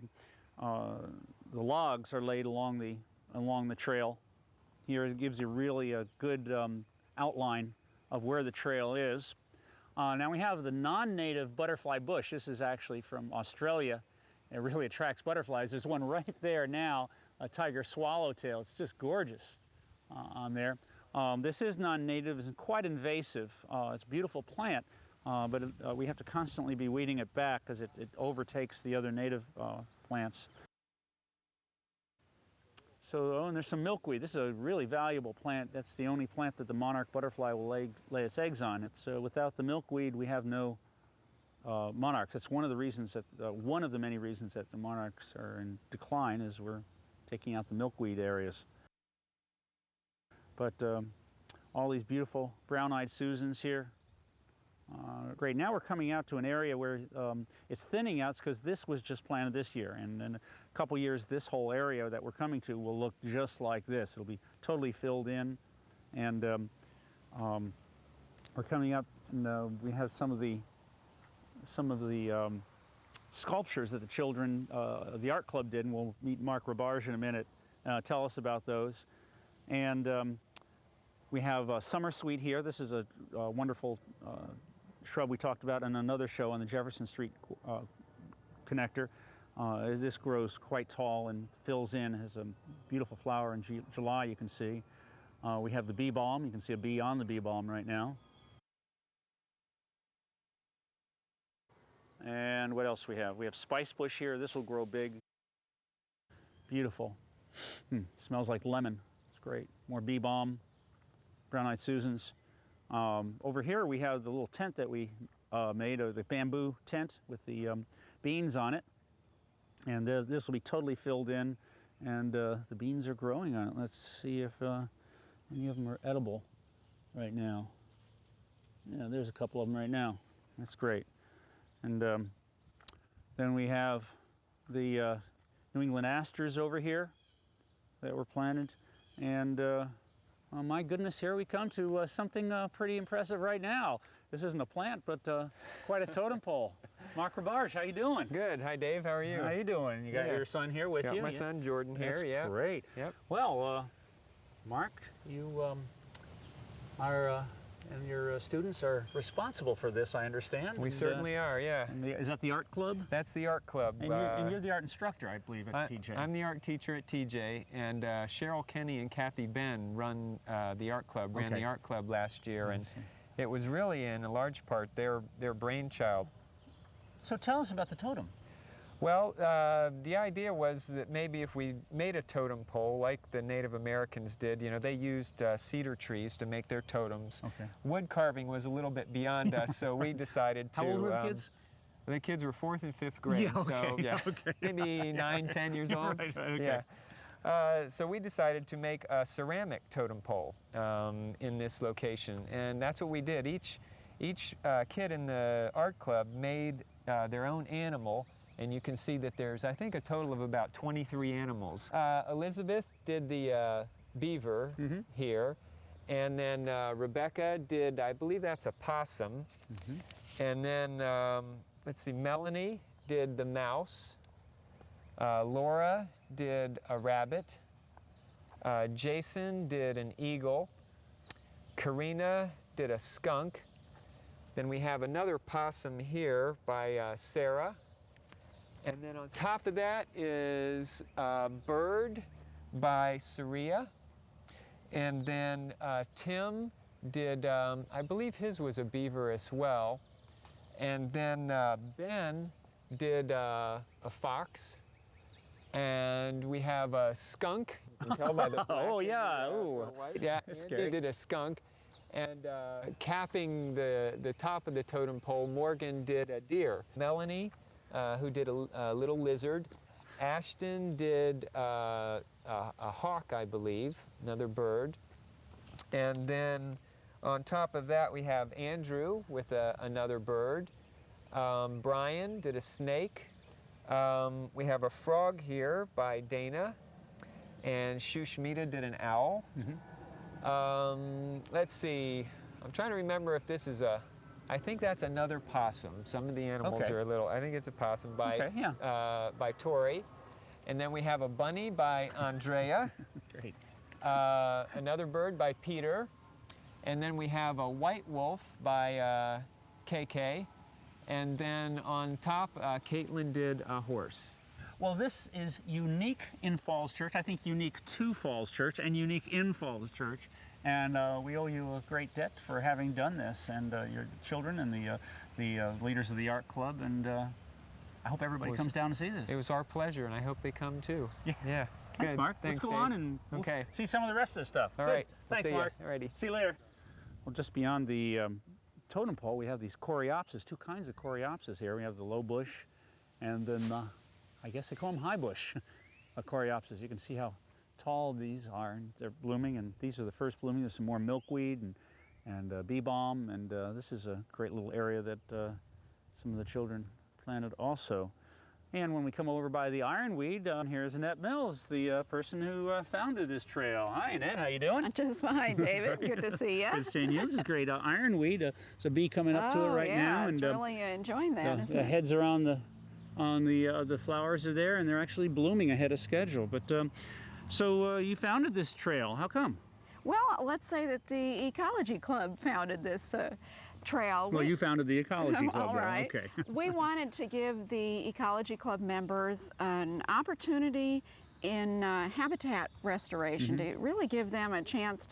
logs are laid along the trail. Here it gives you really a good outline of where the trail is. Now we have the non-native butterfly bush. This is actually from Australia. It really attracts butterflies. There's one right there now, a tiger swallowtail. It's just gorgeous on there. This is non-native. It's quite invasive. It's a beautiful plant, but we have to constantly be weeding it back because it overtakes the other native plants. And there's some milkweed. This is a really valuable plant. That's the only plant that the monarch butterfly will lay its eggs on. Without the milkweed, we have no monarchs. That's one of the reasons one of the many reasons that the monarchs are in decline is we're taking out the milkweed areas. But all these beautiful brown-eyed Susans here. Great. Now we're coming out to an area where it's thinning out because this was just planted this year, and in a couple years this whole area that we're coming to will look just like this. It'll be totally filled in, and we're coming up, and we have some of the sculptures that the children of the art club did, and we'll meet Mark Robarge in a minute, tell us about those. And we have a summer sweet here. This is a wonderful shrub we talked about in another show on the Jefferson Street connector. This grows quite tall and fills in, has a beautiful flower in July, you can see. We have the bee balm. You can see a bee on the bee balm right now. And what else we have? We have spice bush here. This will grow big. Beautiful. Smells like lemon. It's great. More bee balm, brown-eyed Susans. Over here we have the little tent that we made, the bamboo tent with the beans on it. And this will be totally filled in, and the beans are growing on it. Let's see if any of them are edible right now. Yeah, there's a couple of them right now. That's great. And then we have the New England asters over here that were planted. And oh my goodness, here we come to something pretty impressive right now. This isn't a plant, but quite a totem pole. Mark Robarge, how you doing? Good. Hi, Dave. How are you? How you doing? You got your son here with you? Got my son Jordan here. That's yeah. Great. Yep. Well, Mark, you are and your students are responsible for this, I understand. We certainly are. Yeah. And is that the art club? That's the art club. And you're the art instructor, I believe, at TJ. I'm the art teacher at TJ, and Cheryl Kenny and Kathy Ben run the art club. Ran the art club last year, and it was really, in a large part, their brainchild. So tell us about the totem. Well, the idea was that maybe if we made a totem pole like the Native Americans did, you know, they used cedar trees to make their totems. Okay. Wood carving was a little bit beyond us, so we decided to... How old were the kids? The kids were 4th and 5th grade, so maybe 9, 10 years old. Right, okay. Yeah. So we decided to make a ceramic totem pole in this location, and that's what we did. Each kid in the art club made their own animal. And you can see that there's, I think, a total of about 23 animals. Elizabeth did the beaver here, and then Rebecca did, I believe that's a possum. And then, let's see, Melanie did the mouse. Laura did a rabbit. Jason did an eagle. Karina did a skunk. Then we have another possum here by Sarah. And then on top of that is Bird by Saria. And then Tim did, I believe his was a beaver as well. And then Ben did a fox. And we have a skunk. You can tell by the oh, yeah. Ooh. Yeah, That's Andy scary. did a skunk. And capping the top of the totem pole, Morgan did a deer. Melanie, who did a little lizard. Ashton did a hawk, I believe, another bird. And then on top of that, we have Andrew with another bird. Brian did a snake. We have a frog here by Dana. And Shushmita did an owl. Let's see, I'm trying to remember if this is I think that's another possum. Some of the animals are a little, I think it's a possum by Tori. And then we have a bunny by Andrea. Great. Another bird by Peter. And then we have a white wolf by KK. And then on top, Caitlin did a horse. Well, this is unique in Falls Church. I think unique to Falls Church and unique in Falls Church. And we owe you a great debt for having done this, and your children and the leaders of the art club. And I hope everybody comes down to see this. It was our pleasure, and I hope they come too. Yeah. Thanks, Good. Mark. Thanks, Let's go Dave. on and we'll see some of the rest of this stuff. All Good. right. Thanks, See ya. Mark. Alrighty. See you later. Well, just beyond the totem pole, we have these coreopsis, two kinds of coreopsis here. We have the low bush, and then I guess they call them high bush coreopsis. You can see how tall these are, and they're blooming, and these are the first blooming. There's some more milkweed and bee balm, and this is a great little area that some of the children planted also. And when we come over by the ironweed, here's Annette Mills, the person who founded this trail. Hi, Annette, how you doing? Just fine, David. Good to see you. Good seeing you. This is great. Ironweed, there's a bee coming up to it right now. And really enjoying that. The heads are on on the flowers are there, and they're actually blooming ahead of schedule. But so you founded this trail. How come? Well, let's say that the Ecology Club founded this trail. Well, you founded the Ecology Club. All right. Okay. We wanted to give the Ecology Club members an opportunity in habitat restoration, to really give them a chance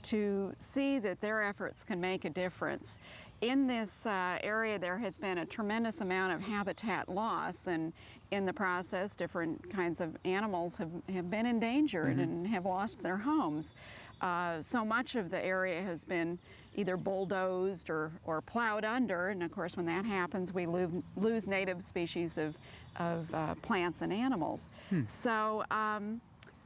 to see that their efforts can make a difference. In this area, there has been a tremendous amount of habitat loss, and in the process, different kinds of animals have been endangered and have lost their homes. So much of the area has been either bulldozed or plowed under, and of course when that happens we lose native species of plants and animals. So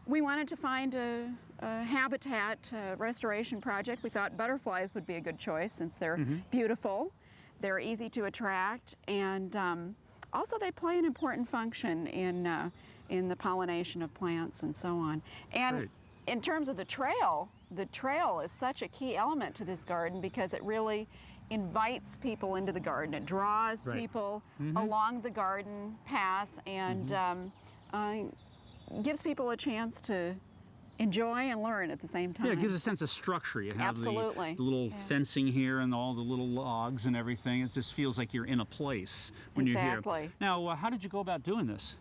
we wanted to find a habitat restoration project. We thought butterflies would be a good choice since they're beautiful, they're easy to attract, and also they play an important function in the pollination of plants and so on. And Great. In terms of the trail is such a key element to this garden because it really invites people into the garden. It draws people along the garden path and gives people a chance to enjoy and learn at the same time. Yeah, it gives a sense of structure. You have Absolutely. the little fencing here and all the little logs and everything. It just feels like you're in a place when you're here. Exactly. Now, how did you go about doing this?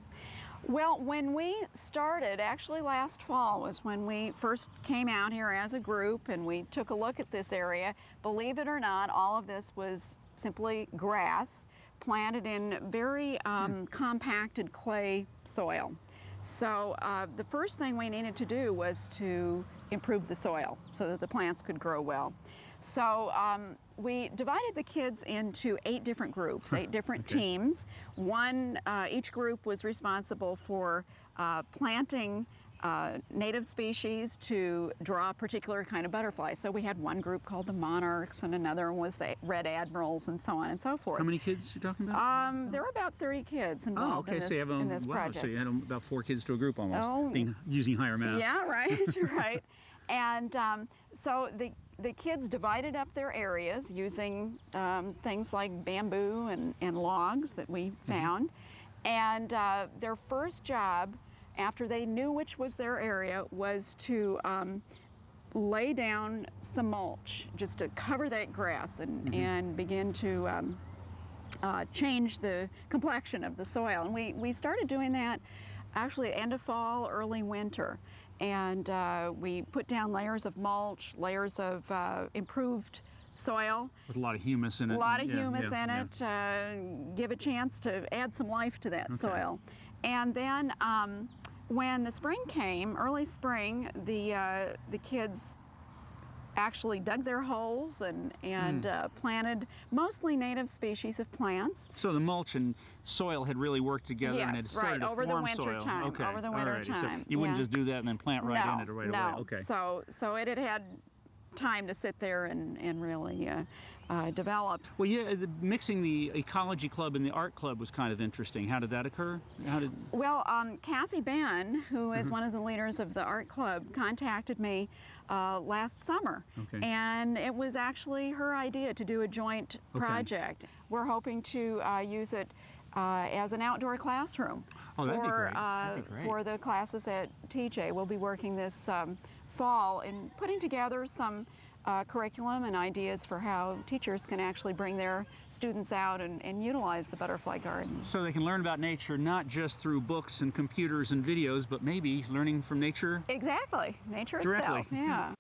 Well, when we started, actually last fall was when we first came out here as a group and we took a look at this area. Believe it or not, all of this was simply grass planted in very compacted clay soil. So the first thing we needed to do was to improve the soil so that the plants could grow well. So we divided the kids into 8 different groups, 8 different teams. Each group was responsible for planting native species to draw a particular kind of butterfly. So we had one group called the monarchs, and another one was the red admirals, and so on and so forth. How many kids are you talking about? There were about 30 kids involved in this project. So you had about 4 kids to a group almost, Oh. using higher math. Yeah, right, right. And so the kids divided up their areas using things like bamboo and logs that we found. And their first job, after they knew which was their area, was to lay down some mulch just to cover that grass and begin to change the complexion of the soil. And we started doing that actually end of fall, early winter. And we put down layers of mulch, layers of improved soil. With a lot of humus in it. A lot of humus in it, give a chance to add some life to that soil. And then when the spring came, early spring, the kids actually dug their holes and planted mostly native species of plants. So the mulch and soil had really worked together and had started to over the form winter soil. time. Okay. Over the winter Alrighty. time. So you wouldn't just do that and then plant right in it right away. Okay. So it had time to sit there and really develop. Well, yeah, mixing the Ecology Club and the Art Club was kind of interesting. How did that occur? Well, Kathy Ben, who is one of the leaders of the Art Club, contacted me last summer. Okay. And it was actually her idea to do a joint project. We're hoping to use it as an outdoor classroom for the classes at TJ. We'll be working this fall in putting together some curriculum and ideas for how teachers can actually bring their students out and utilize the butterfly garden. So they can learn about nature not just through books and computers and videos, but maybe learning from nature? Exactly, nature directly. itself, yeah.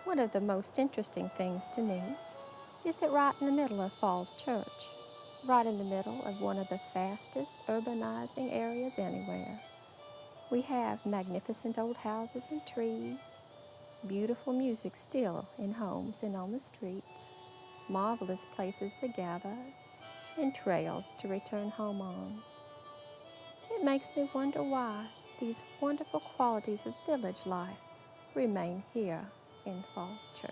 One of the most interesting things to me is that right in the middle of Falls Church, right in the middle of one of the fastest urbanizing areas anywhere, we have magnificent old houses and trees, beautiful music still in homes and on the streets, marvelous places to gather, and trails to return home on. It makes me wonder why these wonderful qualities of village life remain here in Falls Church.